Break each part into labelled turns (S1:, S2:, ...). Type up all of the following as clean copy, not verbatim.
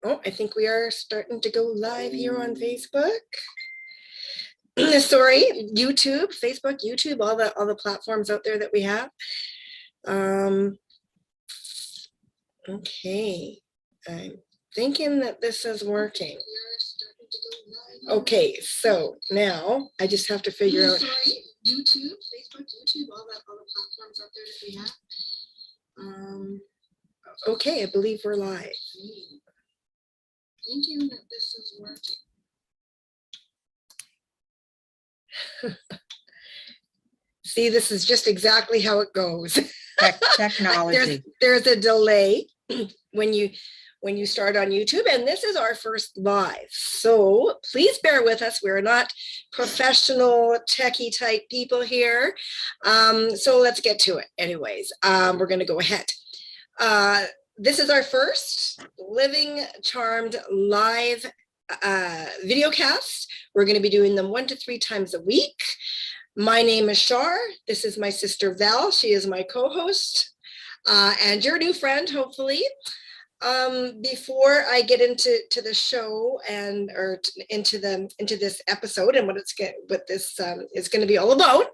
S1: Oh, I think we are starting to go live here on Facebook. Sorry, YouTube, Facebook, YouTube, all the platforms out there that we have. Okay, I'm thinking that this is working. Okay, so now I just have to figure out. YouTube, Facebook, YouTube, all the platforms out there that we have. Okay, I believe we're live. Thinking that this is working. See, this is just exactly how it goes.
S2: Technology.
S1: There's a delay when you start on YouTube, and this is our first live. So please bear with us. We're not professional techie type people here. So let's get to it. Anyways, we're going to go ahead. This is our first Living Charmed live video cast. We're going to be doing them 1 to 3 times a week. My name is Shar. This is my sister Val. She is my co-host and your new friend, hopefully. Before I get into the show and into this episode and what this is going to be all about.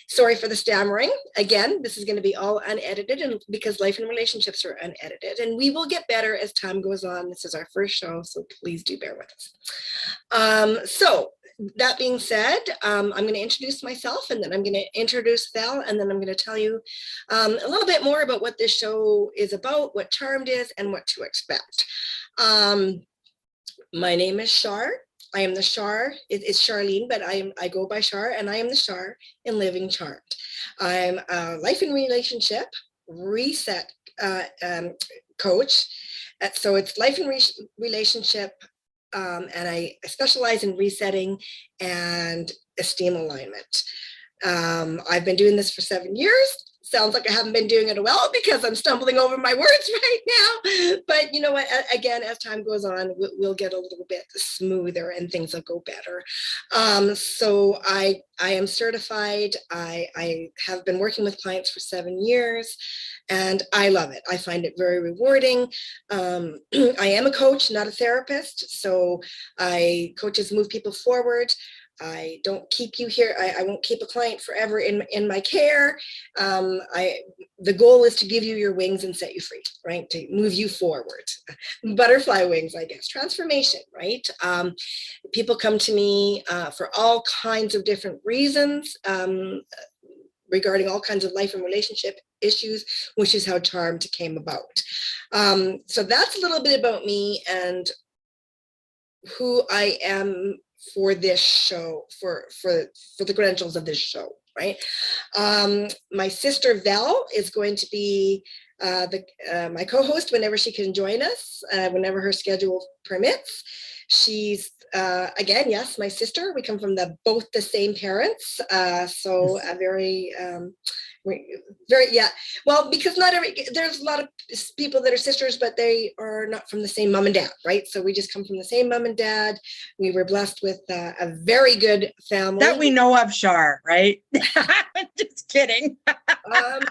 S1: Sorry for the stammering. Again, this is going to be all unedited, and because life and relationships are unedited, and we will get better as time goes on. This is our first show, so please do bear with us. So that being said, I'm going to introduce myself, and then I'm going to introduce Val, and then I'm going to tell you a little bit more about what this show is about, what Charmed is, and what to expect. My name is Shar. I am the Shar. It's Charlene, but I go by Shar, and I am the Shar in Living Charmed. I'm a life and relationship reset coach. So it's life and relationship, and I specialize in resetting and esteem alignment. I've been doing this for 7 years. Sounds like I haven't been doing it well because I'm stumbling over my words right now. But you know what? Again, as time goes on, we'll get a little bit smoother and things will go better. So I am certified. I have been working with clients for 7 years, and I love it. I find it very rewarding. I am a coach, not a therapist. So coaches move people forward. I don't keep you here. I won't keep a client forever in my care. The goal is to give you your wings and set you free, right? To move you forward. Butterfly wings, I guess. Transformation, right? People come to me for all kinds of different reasons regarding all kinds of life and relationship issues, which is how Charmed came about. So that's a little bit about me and who I am for this show, for the credentials of this show, right? My sister Val is going to be my co-host whenever she can join us, whenever her schedule permits. She's again, yes, my sister. We come from both the same parents, so a very yeah. Well, because there's a lot of people that are sisters, but they are not from the same mom and dad, right? So we just come from the same mom and dad. We were blessed with a very good family
S2: that we know of, Shar, right? Just kidding. I'm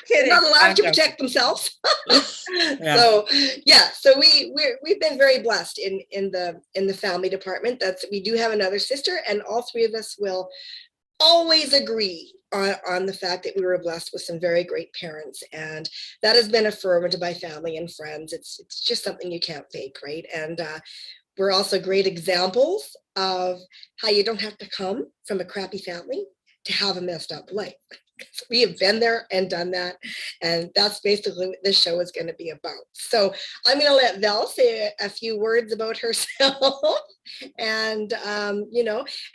S2: kidding.
S1: They're not allowed to protect themselves. Yeah. So yeah, so we've been very blessed in the family department. We do have another sister, and all 3 of us will always agree on the fact that we were blessed with some very great parents, and that has been affirmed by family and friends. It's just something you can't fake, right? And we're also great examples of how you don't have to come from a crappy family to have a messed up life. We have been there and done that, and that's basically what this show is going to be about. So I'm going to let Val say a few words about herself. And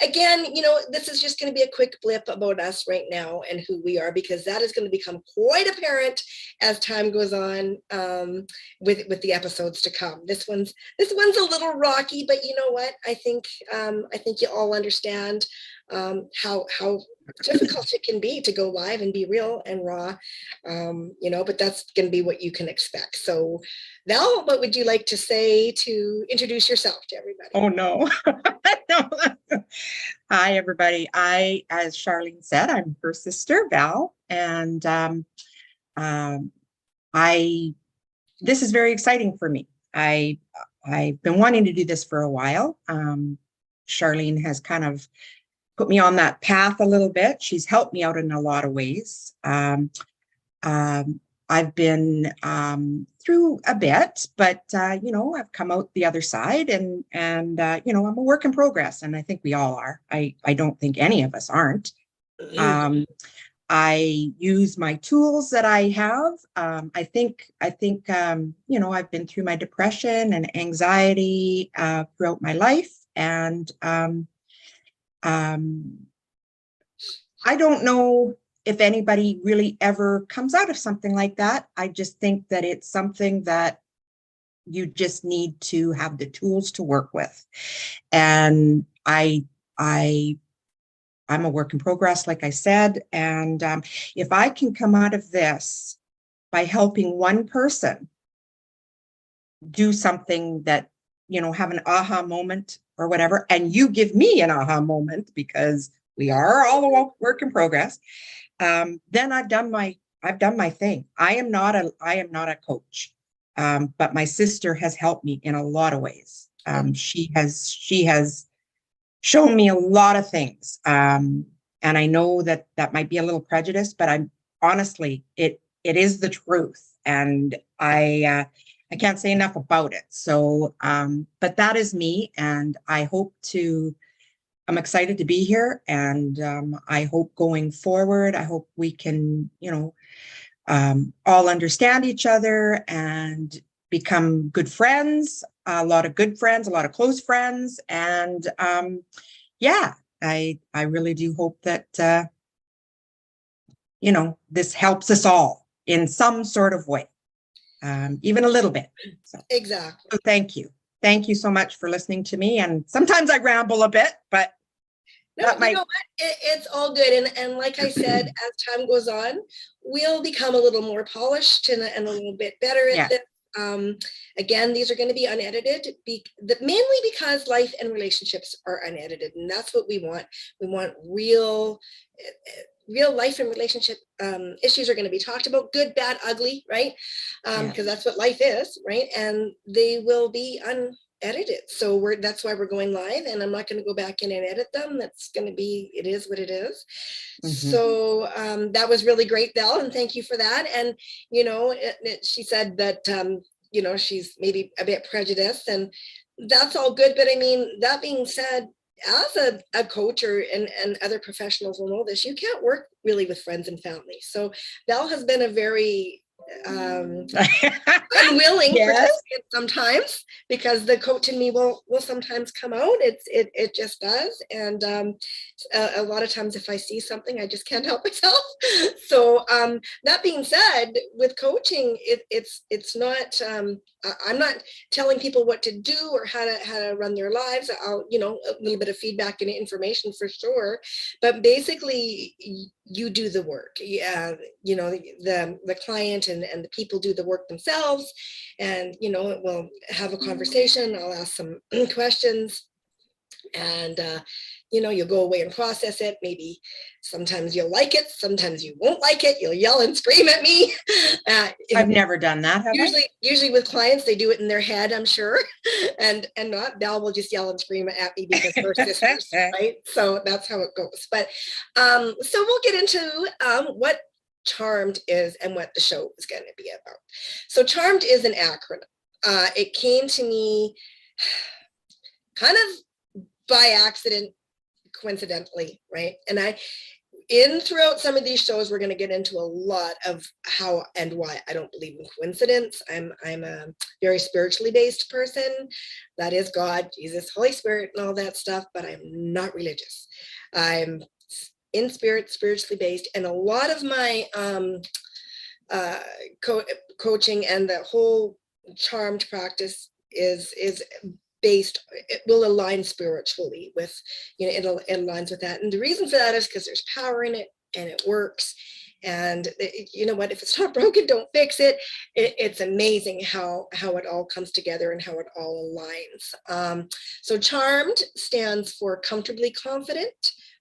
S1: again, this is just going to be a quick blip about us right now and who we are, because that is going to become quite apparent as time goes on with the episodes to come. This one's a little rocky, but you know what? I think you all understand how difficult it can be to go live and be real and raw, but that's going to be what you can expect. So Val, what would you like to say to introduce yourself to everybody?
S2: Oh no. No. Hi everybody. As Charlene said, I'm her sister Val, and this is very exciting for me. I've been wanting to do this for a while. Charlene has kind of put me on that path a little bit. She's helped me out in a lot of ways. I've been through a bit, but I've come out the other side, and I'm a work in progress, and I think we all are. I don't think any of us aren't. I use my tools that I have. I think I've been through my depression and anxiety throughout my life, and I don't know if anybody really ever comes out of something like that. I just think that it's something that you just need to have the tools to work with. And I'm a work in progress, like I said. And if I can come out of this by helping one person do something that, have an aha moment or whatever, and you give me an aha moment, because we are all a work in progress, then I've done my thing. I am not a coach, but my sister has helped me in a lot of ways. She has shown me a lot of things, and I know that might be a little prejudiced, but I'm honestly, it is the truth, and I can't say enough about it. So, but that is me, and I'm excited to be here, and I hope going forward, I hope we can, all understand each other and become good friends, a lot of good friends, a lot of close friends. And I really do hope that, this helps us all in some sort of way, even a little bit. So,
S1: Exactly.
S2: so thank you. Thank you so much for listening to me. And sometimes I ramble a bit, but
S1: no, you know what? It's all good. And like I said, as time goes on, we'll become a little more polished and a little bit better at this. Again, these are going to be unedited, mainly because life and relationships are unedited. And that's what we want. We want real life and relationship issues are going to be talked about, good, bad, ugly, right? Because that's what life is, right? And they will be unedited. So that's why we're going live, and I'm not going to go back in and edit them. That's going to be, it is what it is. So that was really great, Val, and thank you for that. And, she said that, she's maybe a bit prejudiced, and that's all good. But I mean, that being said, as a coach and other professionals will know this, you can't work really with friends and family. So Val has been a very unwilling participant sometimes, because the coach in me will sometimes come out. It just does. And a lot of times if I see something, I just can't help myself. So that being said, with coaching, it's not, I'm not telling people what to do or how to run their lives. I'll, a little bit of feedback and information for sure, but basically you do the work. The client and the people do the work themselves, and we'll have a conversation. I'll ask some questions, and you'll go away and process it. Maybe sometimes you'll like it, sometimes you won't like it. You'll yell and scream at me.
S2: I've never done that.
S1: Usually with clients, they do it in their head, I'm sure, and not. Val will just yell and scream at me because we're sisters, right? So that's how it goes. But so we'll get into what Charmed is and what the show is going to be about. So Charmed is an acronym. It came to me kind of by accident, coincidentally, right? And throughout some of these shows, we're going to get into a lot of how and why I don't believe in coincidence. I'm a very spiritually based person. That is God, Jesus, Holy Spirit, and all that stuff, but I'm not religious. I'm in spirit, spiritually based, and a lot of my coaching and the whole Charmed practice is based, it will align spiritually with, it aligns with that. And the reason for that is because there's power in it and it works. And you know what, if it's not broken, don't fix it. It's amazing how it all comes together and how it all aligns. So Charmed stands for comfortably confident,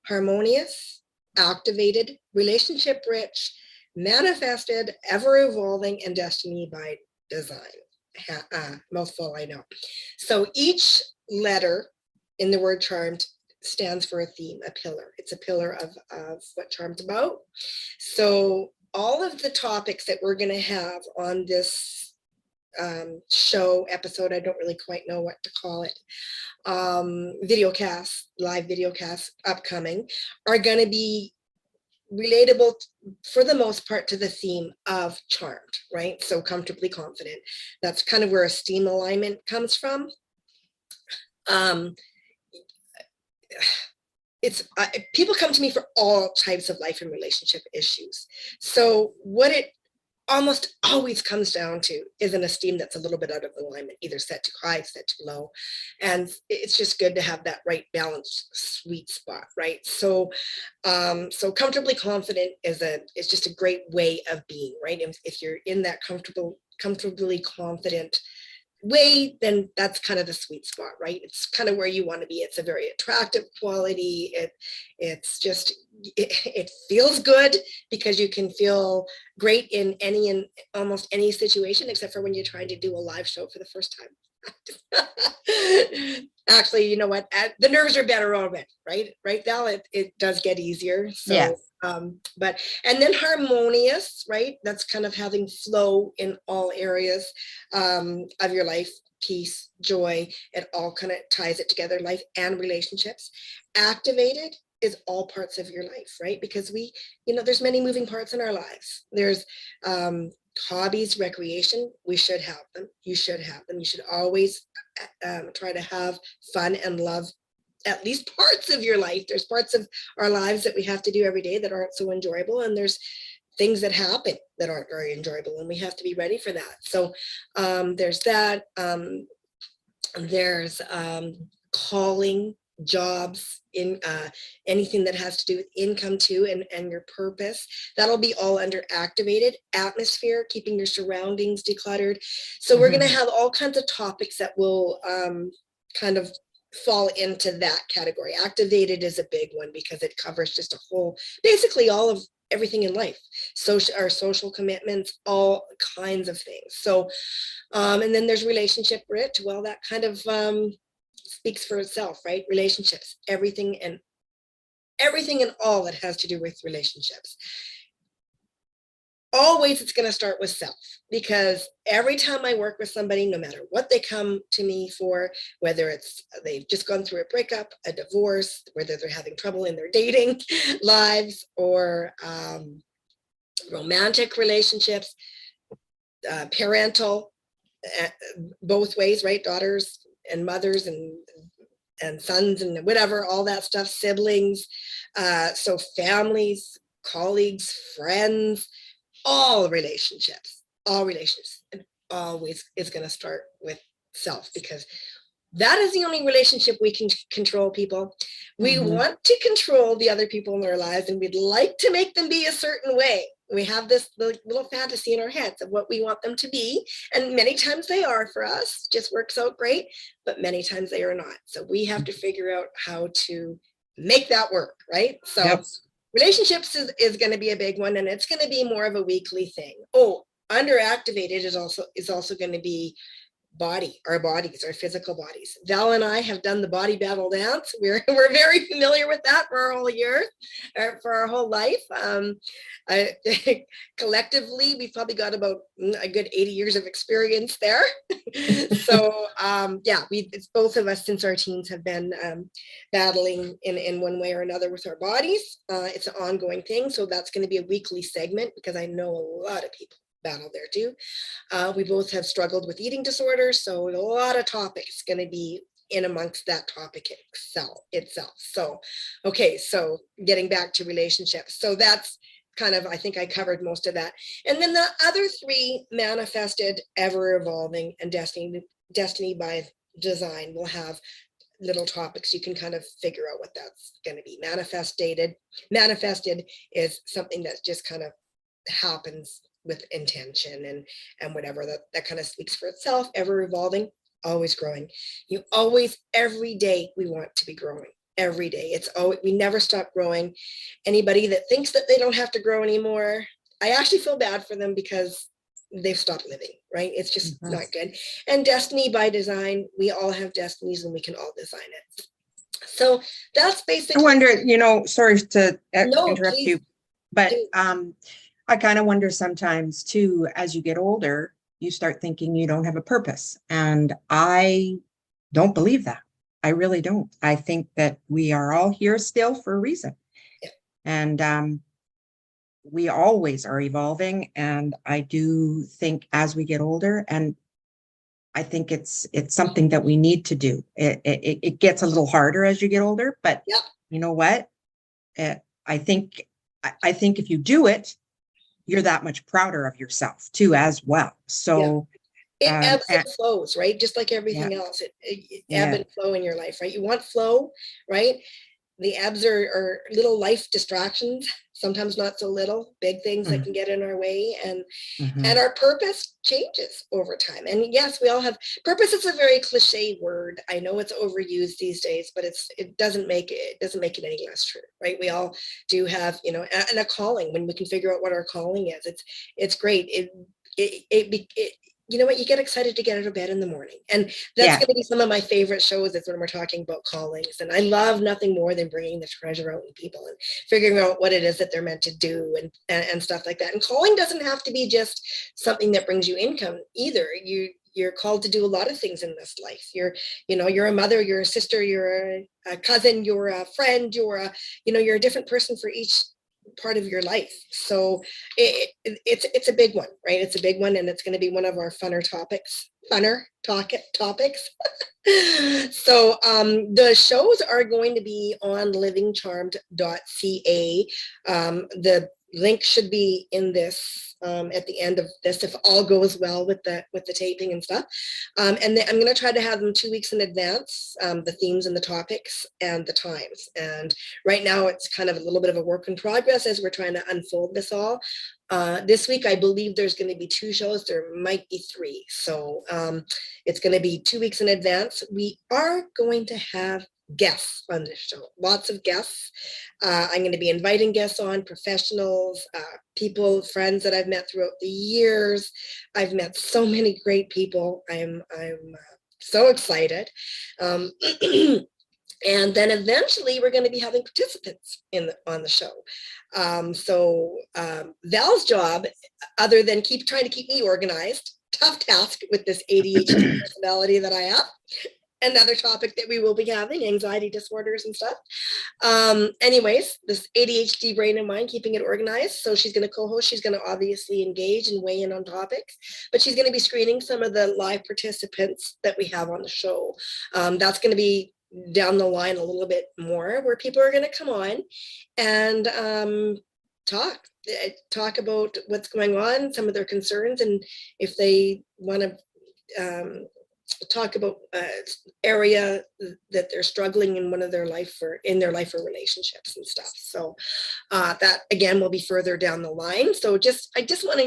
S1: harmonious, activated, relationship rich, manifested, ever evolving, and destiny by design. mouthful, I know. So each letter in the word charmed stands for a theme, a pillar. It's a pillar of what Charm's about. So all of the topics that we're going to have on this show episode, I don't really quite know what to call it, video cast, live video cast upcoming, are going to be relatable for the most part to the theme of Charmed, right? So comfortably confident. That's kind of where esteem alignment comes from. It's people come to me for all types of life and relationship issues. So what it almost always comes down to is an esteem that's a little bit out of alignment, either set too high, set too low. And it's just good to have that right balanced sweet spot, right? So so comfortably confident is just a great way of being, right? If you're in that comfortably confident way, then that's kind of the sweet spot, right? It's kind of where you want to be. It's a very attractive quality. It's just it feels good because you can feel great in any and almost any situation, except for when you're trying to do a live show for the first time. Actually, you know what? The nerves are better already, right, Val? It does get easier. So
S2: Yes.
S1: but and then harmonious, right? That's kind of having flow in all areas of your life, peace, joy. It all kind of ties it together, life and relationships. Activated is all parts of your life, right? Because there's many moving parts in our lives. There's hobbies, recreation. We should have them. You should have them. You should always try to have fun and love at least parts of your life. There's parts of our lives that we have to do every day that aren't so enjoyable, and there's things that happen that aren't very enjoyable, and we have to be ready for that. So there's that. There's calling, jobs, in anything that has to do with income too, and your purpose. That'll be all under activated. Atmosphere, keeping your surroundings decluttered. So we're going to have all kinds of topics that will kind of fall into that category. Activated is a big one because it covers just basically all of everything in life, our social commitments, all kinds of things. So and then there's relationship rich. Well, that kind of speaks for itself, right? Relationships, everything and all that has to do with relationships. Always it's going to start with self, because every time I work with somebody, no matter what they come to me for, whether it's they've just gone through a breakup, a divorce, whether they're having trouble in their dating lives, or romantic relationships, parental, both ways, right? Daughters and mothers and sons and whatever, all that stuff, siblings, so families, colleagues, friends, all relationships, and always is going to start with self, because that is the only relationship we can control, people. We want to control the other people in our lives, and we'd like to make them be a certain way. We have this little fantasy in our heads of what we want them to be. And many times they are for us, just works out great, but many times they are not. So we have to figure out how to make that work, right? So yep. Relationships is going to be a big one, and it's going to be more of a weekly thing. Oh, underactivated is also going to be our bodies, our physical bodies. Val and I have done the body battle dance. We're very familiar with that for our whole year, or for our whole life. Collectively, we've probably got about a good 80 years of experience there. So yeah, it's both of us since our teens have been battling in one way or another with our bodies. It's an ongoing thing. So that's going to be a weekly segment, because I know a lot of people battle there too. We both have struggled with eating disorders, so a lot of topics going to be in amongst that topic itself. So, okay, so getting back to relationships. So that's kind of, I think I covered most of that. And then the other three, manifested, ever evolving, and destiny by design, will have little topics. You can kind of figure out what that's going to be. Manifested is something that just kind of happens with intention and whatever. That kind of speaks for itself. Ever evolving, always growing. Every day we want to be growing. Every day. We never stop growing. Anybody that thinks that they don't have to grow anymore, I actually feel bad for them, because they've stopped living, right? It's just
S2: Mhm.
S1: not good. And destiny by design, we all have destinies and we can all design it. So that's
S2: I
S1: basically.
S2: wonder, sorry to
S1: No,
S2: interrupt
S1: please
S2: you, but
S1: do.
S2: I kind of wonder sometimes too, as you get older, you start thinking you don't have a purpose. And I don't believe that. I really don't. I think that we are all here still for a reason.
S1: Yeah.
S2: And we always are evolving. And I do think as we get older, and I think it's something that we need to do. It gets a little harder as you get older, but
S1: Yeah.
S2: you know what? I think if you do it, you're that much prouder of yourself too, as well. So,
S1: It ebbs
S2: and,
S1: and flows, right? Just like
S2: yeah,
S1: everything else, it ebb
S2: yeah,
S1: and flow in your life, right? You want flow, right? The ebbs are little life distractions, sometimes not so little, big things that
S2: mm,
S1: can get in our way. And
S2: mhm,
S1: our purpose changes over time. And yes, we all have purpose. Is a very cliche word. I know it's overused these days, but it doesn't make it any less true, right? We all do have, and a calling. When we can figure out what our calling is, it's great. It you know what, you get excited to get out of bed in the morning, and that's
S2: yeah,
S1: going to be some of my favorite shows, is when we're talking about callings. And I love nothing more than bringing the treasure out in people and figuring out what it is that they're meant to do, and stuff like that. And calling doesn't have to be just something that brings you income either. You're called to do a lot of things in this life. You're a mother, you're a sister, you're a cousin, you're a friend, you're a different person for each part of your life. So it's a big one, right? It's a big one, and it's going to be one of our topics. So the shows are going to be on livingcharmed.ca. The link should be in this, at the end of this, if all goes well with the taping and stuff. And I'm going to try to have them 2 weeks in advance, the themes and the topics and the times. And right now it's kind of a little bit of a work in progress as we're trying to unfold this all. This week, I believe there's going to be 2 shows. There might be 3. So it's going to be 2 weeks in advance. We are going to have guests on this show, lots of guests. I'm going to be inviting guests on, professionals, people, friends that I've met throughout the years. I've met so many great people. I'm so excited. And then eventually we're going to be having participants on the show. So Val's job, other than trying to keep me organized, tough task with this ADHD personality that I have, another topic that we will be having, anxiety disorders and stuff. Anyways, this ADHD brain and mind, keeping it organized. So she's going to co-host. She's going to obviously engage and weigh in on topics, but she's going to be screening some of the live participants that we have on the show. That's going to be down the line a little bit more, where people are going to come on and talk about what's going on, some of their concerns, and if they want to talk about area that they're struggling in their life or relationships and stuff. So that again will be further down the line. So we just want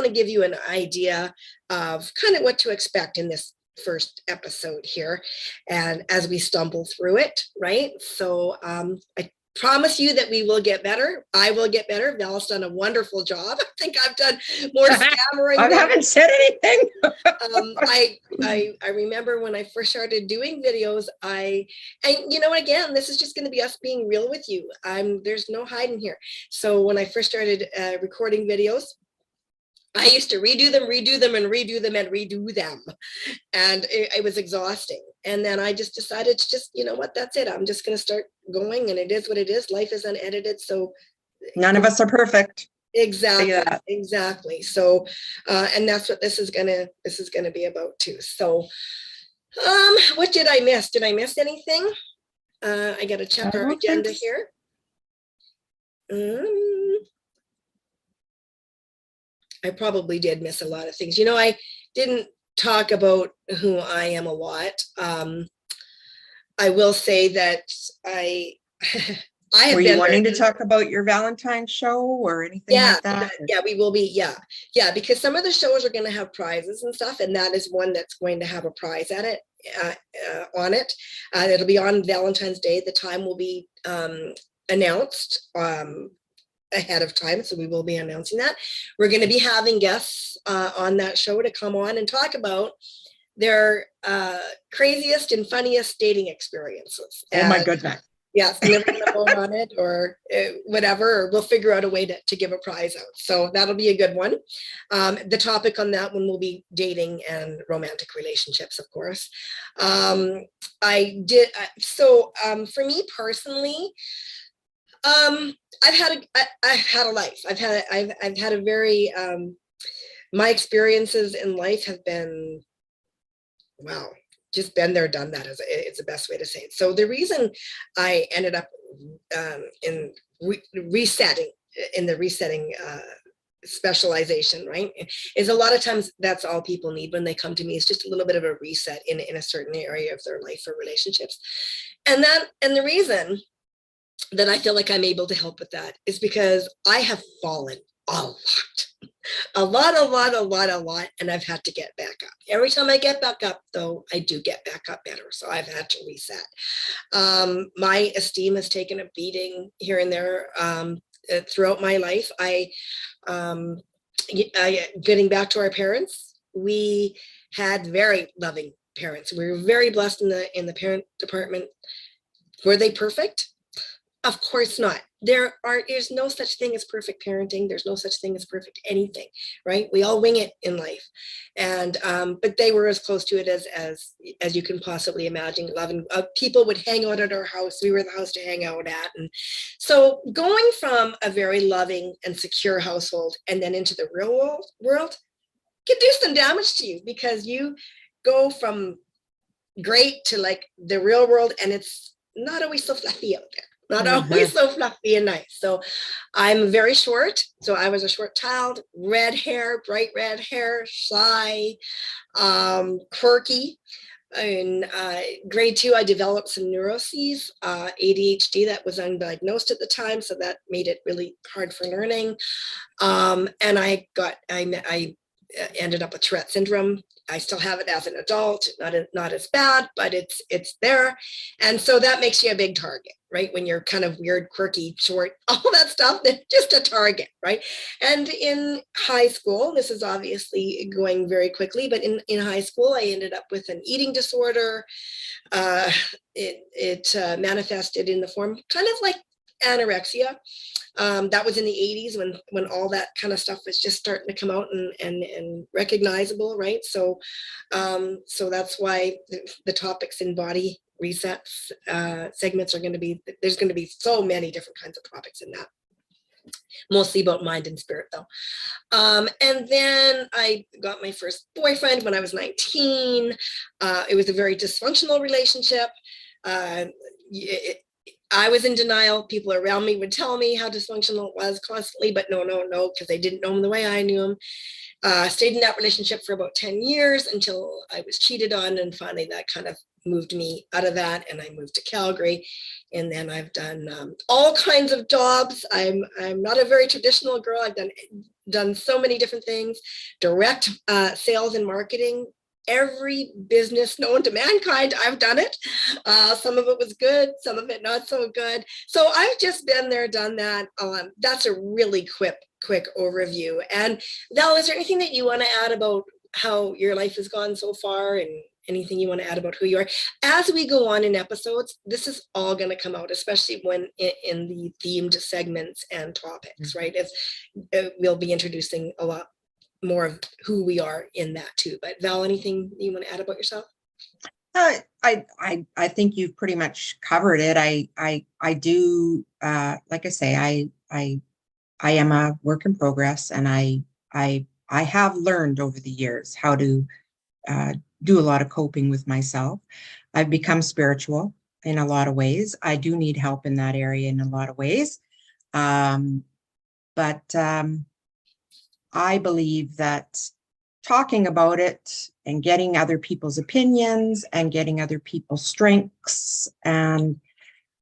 S1: to give you an idea of kind of what to expect in this first episode here, and as we stumble through it, right? So I promise you that we will get better. I will get better. Val's done a wonderful job. I think I've done more stammering.
S2: I haven't said anything.
S1: I remember when I first started doing videos, and again, this is just going to be us being real with you. There's no hiding here. So when I first started recording videos, I used to redo them, and redo them. And it was exhausting. And then I just decided to that's it. I'm just going to start going, and it is what it is. Life is unedited. So
S2: None of us are perfect.
S1: Exactly. So, and that's what this is going to be about too. So, what did I miss? Did I miss anything? I got to check our agenda here. I probably did miss a lot of things. I didn't talk about who I am a lot. I will say that I have
S2: Were you
S1: been
S2: wanting to talk about your Valentine's show or anything like that?
S1: Yeah, we will be. Yeah, because some of the shows are going to have prizes and stuff, and that is one that's going to have a prize at it on it. It'll be on Valentine's Day. The time will be announced ahead of time, so we will be announcing that. We're going to be having guests on that show to come on and talk about their craziest and funniest dating experiences.
S2: Oh my goodness.
S1: Yes, never gonna vote on it or whatever, or we'll figure out a way to give a prize out. So that'll be a good one. The topic on that one will be dating and romantic relationships, of course. For me personally, I've had a life. I've had a very my experiences in life have been, wow, just been there, done that, is the best way to say it. So the reason I ended up in resetting specialization, right, is a lot of times that's all people need when they come to me, is just a little bit of a reset in a certain area of their life or relationships. And the reason that I feel like I'm able to help with that is because I have fallen a lot, and I've had to get back up. Every time I get back up, though, I do get back up better. So I've had to reset. My esteem has taken a beating here and there throughout my life. Getting back to our parents, we had very loving parents. We were very blessed in the parent department. Were they perfect? Of course not. There's no such thing as perfect parenting. There's no such thing as perfect anything, right? We all wing it in life. And but they were as close to it as you can possibly imagine. Loving people would hang out at our house. We were the house to hang out at. And so going from a very loving and secure household and then into the real world can do some damage to you, because you go from great to like the real world, and it's not always so fluffy out there. Not always so fluffy and nice. So I'm very short. So I was a short child, red hair, bright red hair, shy, quirky. In grade 2, I developed some neuroses, ADHD that was undiagnosed at the time. So that made it really hard for learning. And I ended up with Tourette syndrome. I still have it as an adult, not as bad, but it's there. And so that makes you a big target, right? When you're kind of weird, quirky, short, all that stuff, just a target, right? And in high school, this is obviously going very quickly, but in high school, I ended up with an eating disorder. It manifested in the form kind of like anorexia. That was in the 80s when all that kind of stuff was just starting to come out and recognizable, right? So that's why the topics in body resets segments are going to be, there's going to be so many different kinds of topics in that. Mostly about mind and spirit, though. And then I got my first boyfriend when I was 19. It was a very dysfunctional relationship. I was in denial. People around me would tell me how dysfunctional it was constantly, but no, because they didn't know him the way I knew him. Stayed in that relationship for about 10 years until I was cheated on, and finally that kind of moved me out of that, and I moved to Calgary. And then I've done all kinds of jobs. I'm not a very traditional girl. I've done so many different things, direct sales and marketing. Every business known to mankind, I've done it. Some of it was good, some of it not so good. So I've just been there, done that. That's a really quick overview. And Val, is there anything that you want to add about how your life has gone so far, and anything you want to add about who you are? As we go on in episodes, this is all going to come out, especially when in the themed segments and topics, right? We'll be introducing a lot more of who we are in that too. But Val, anything you want to add about yourself?
S2: I think you've pretty much covered it. I do, like I say, I am a work in progress, and I have learned over the years how to do a lot of coping with myself. I've become spiritual in a lot of ways. I do need help in that area in a lot of ways. But I believe that talking about it and getting other people's opinions and getting other people's strengths and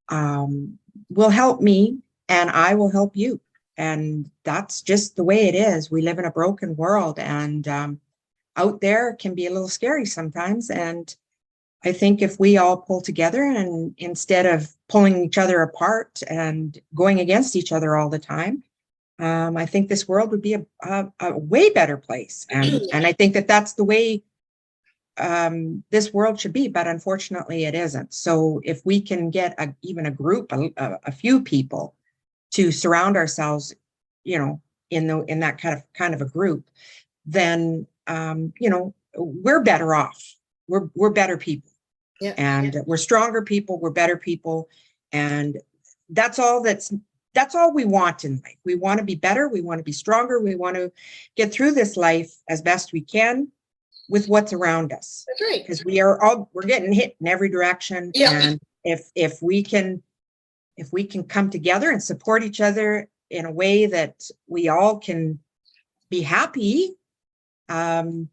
S2: will help me, and I will help you. And that's just the way it is. We live in a broken world, and out there can be a little scary sometimes. And I think if we all pull together, and instead of pulling each other apart and going against each other all the time, I think this world would be a way better place. And I think that that's the way this world should be, but unfortunately it isn't. So if we can get even a group, a few people to surround ourselves, you know, in that kind of a group, then you know, we're better off. We're better people.
S1: Yeah.
S2: And we're stronger people, we're better people. And that's all we want in life. We want to be better, we want to be stronger, we want to get through this life as best we can with what's around us.
S1: That's right.
S2: Because we're getting hit in every direction.
S1: Yeah.
S2: And if we can come together and support each other in a way that we all can be happy and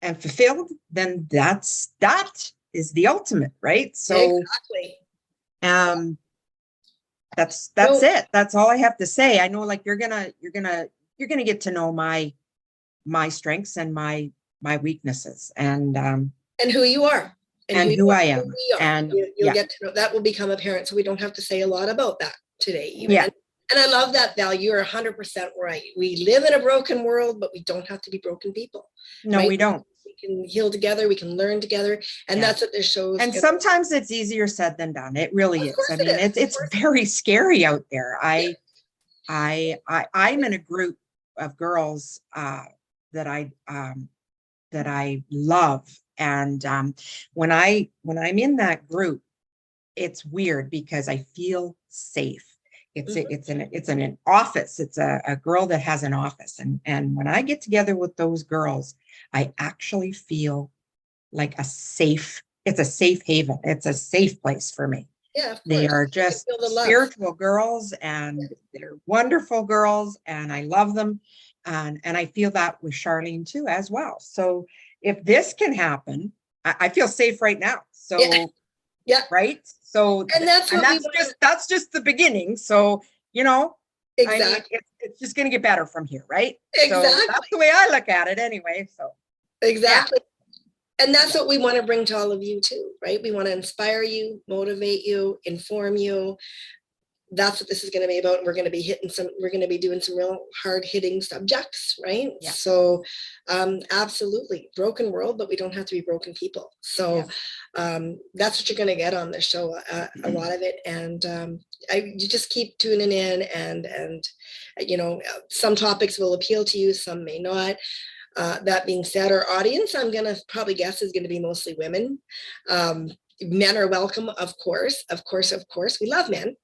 S2: fulfilled, then that is the ultimate, right? So
S1: exactly.
S2: That's it. That's all I have to say. I know, like, you're gonna get to know my strengths and my weaknesses, and
S1: who you are,
S2: and who I am,
S1: and you'll get to know that. Will become apparent, so we don't have to say a lot about that today even.
S2: Yeah.
S1: And I love that, Val. You're 100% right. We live in a broken world, but we don't have to be broken people.
S2: No, right? We don't.
S1: We can heal together, we can learn together, and that's what this show is.
S2: And sometimes it's easier said than done. It really is. I mean, it's very scary out there. I'm in a group of girls that I love, and when I'm in that group, it's weird because I feel safe. It's an office. It's a girl that has an office, and when I get together with those girls, I actually feel like it's a safe haven. It's a safe place for me.
S1: Yeah,
S2: they are just spiritual girls, and they're wonderful girls, and I love them, and I feel that with Charlene too as well. So if this can happen, I feel safe right now. So
S1: yeah.
S2: Right. So that's just the beginning. So, you know, exactly. I mean, it's just going to get better from here, right?
S1: Exactly.
S2: So that's the way I look at it anyway. So
S1: exactly. Yeah. And that's what we want to bring to all of you too, right? We want to inspire you, motivate you, inform you. That's what this is going to be about. We're going to be doing some real hard hitting subjects, right?
S2: Yeah.
S1: So absolutely broken world, but we don't have to be broken people. So that's what you're going to get on this show, a lot of it. And you just keep tuning in, and you know, some topics will appeal to you, some may not. That being said, our audience, I'm going to probably guess, is going to be mostly women. Men are welcome, of course. We love men.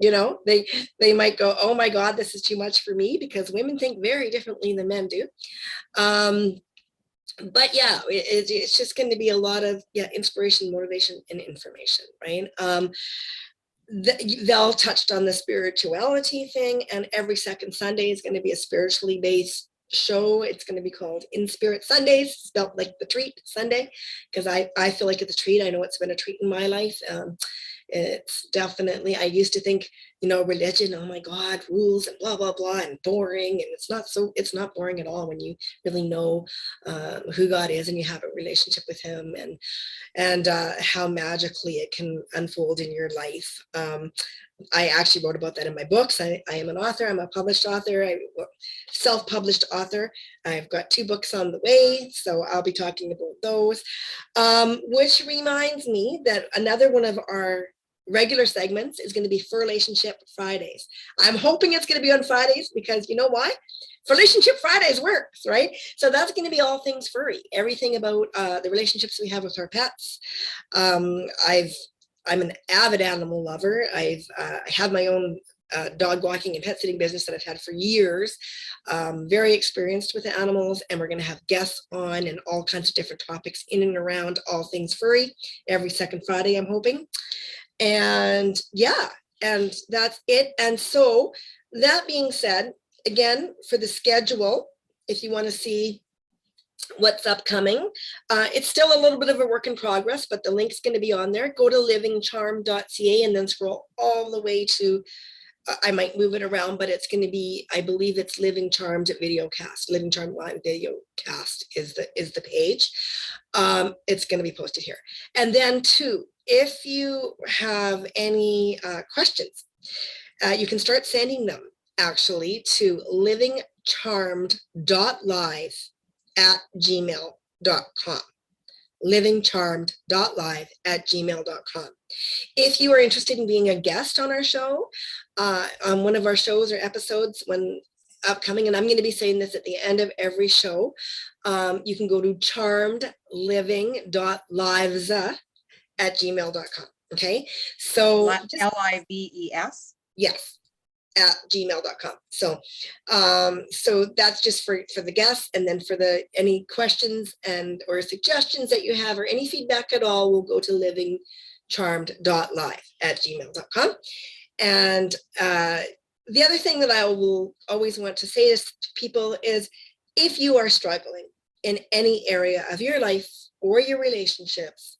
S1: You know, they might go, oh my God, this is too much for me, because women think very differently than men do. But yeah, it's just going to be a lot of inspiration, motivation, and information, right? They'll touched on the spirituality thing, and every second Sunday is going to be a spiritually based show. It's going to be called In Spirit Sundays, spelled like the treat Sunday, because I feel like it's a treat. I know it's been a treat in my life. It's definitely, I used to think, you know, religion, oh my God, rules and blah, blah, blah, and boring. And it's not boring at all when you really know who God is and you have a relationship with him, and how magically it can unfold in your life. I actually wrote about that in my books. I am an author. I'm a published author. Self-published author. I've got 2 books on the way, so I'll be talking about those. Which reminds me that another one of our regular segments is going to be For Relationship Fridays. I'm hoping it's going to be on Fridays, because you know why? For Relationship Fridays works, right? So that's going to be all things furry, everything about the relationships we have with our pets. I'm an avid animal lover. I have my own dog walking and pet sitting business that I've had for years. Very experienced with the animals, and we're going to have guests on and all kinds of different topics in and around all things furry every second Friday, I'm hoping. And yeah, and that's it. And so that being said, again, for the schedule, if you want to see what's upcoming, it's still a little bit of a work in progress, but the link's going to be on there. Go to livingcharm.ca and then scroll all the way to, I might move it around, but it's going to be, I believe it's Living Charms at Videocast. Living Charm Live Videocast is the page. It's going to be posted here. And then 2, if you have any questions, you can start sending them actually to livingcharmed.live@gmail.com. livingcharmed.live@gmail.com. If you are interested in being a guest on our show, on one of our shows or episodes when upcoming, and I'm going to be saying this at the end of every show, you can go to charmedliving.lives@gmail.com. Okay, so
S2: Lives.
S1: yes, at gmail.com. So so that's just for the guests, and then for the any questions and or suggestions that you have or any feedback at all, we'll go to livingcharmed.live@gmail.com. And the other thing that I will always want to say to people is, if you are struggling in any area of your life or your relationships,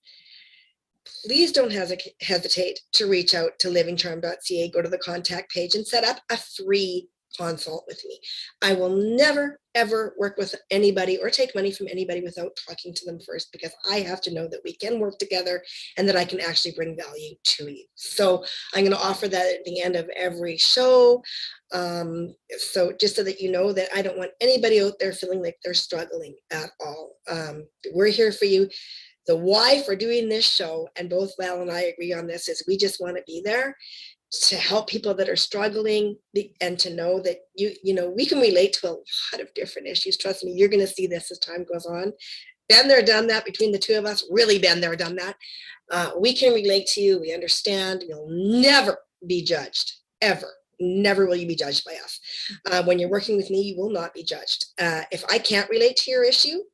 S1: please don't hesitate to reach out to livingcharm.ca, go to the contact page and set up a free consult with me. I will never, ever work with anybody or take money from anybody without talking to them first, because I have to know that we can work together and that I can actually bring value to you. So I'm going to offer that at the end of every show. So just so that you know that I don't want anybody out there feeling like they're struggling at all. We're here for you. The why for doing this show, and both Val and I agree on this, is we just want to be there to help people that are struggling, and to know that you know we can relate to a lot of different issues. Trust me, you're going to see this as time goes on. Been there, done that. Between the two of us, really been there, done that. We can relate to you. We understand. You'll never be judged, ever. Never will you be judged by us. When you're working with me, you will not be judged. If I can't relate to your issue,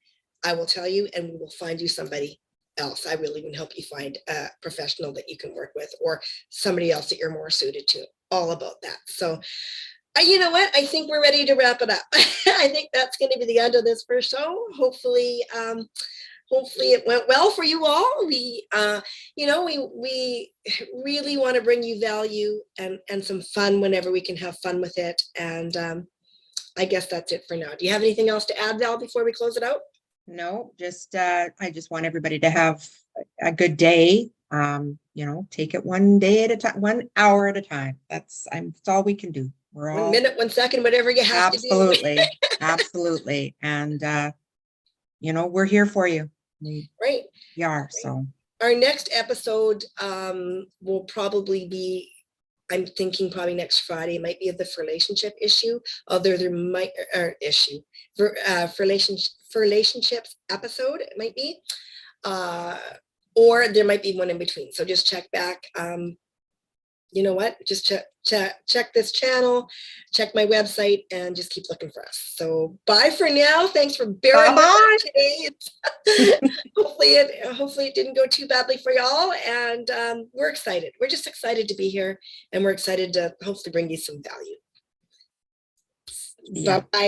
S1: I will tell you, and we will find you somebody else. I will even help you find a professional that you can work with, or somebody else that you're more suited to. All about that. So you know what? I think we're ready to wrap it up. I think that's going to be the end of this first show. Hopefully it went well for you all. We we really want to bring you value and some fun whenever we can have fun with it. And I guess that's it for now. Do you have anything else to add, Val, before we close it out?
S2: No, just I just want everybody to have a good day. Take it one day at a time, 1 hour at a time. That's all we can do. We're all
S1: 1 minute, 1 second, whatever you have to do.
S2: Absolutely. Absolutely. And we're here for you. We are. Right. So
S1: our next episode will probably be, I'm thinking probably next Friday, might be the relationship issue. Although there might issue for relationships episode, it might be, or there might be one in between. So just check back. You know what? Just check this channel, check my website, and just keep looking for us. So bye for now. Thanks for bearing with us today. Hopefully it didn't go too badly for y'all. And we're excited. We're just excited to be here, and we're excited to hopefully bring you some value. Yeah. Bye.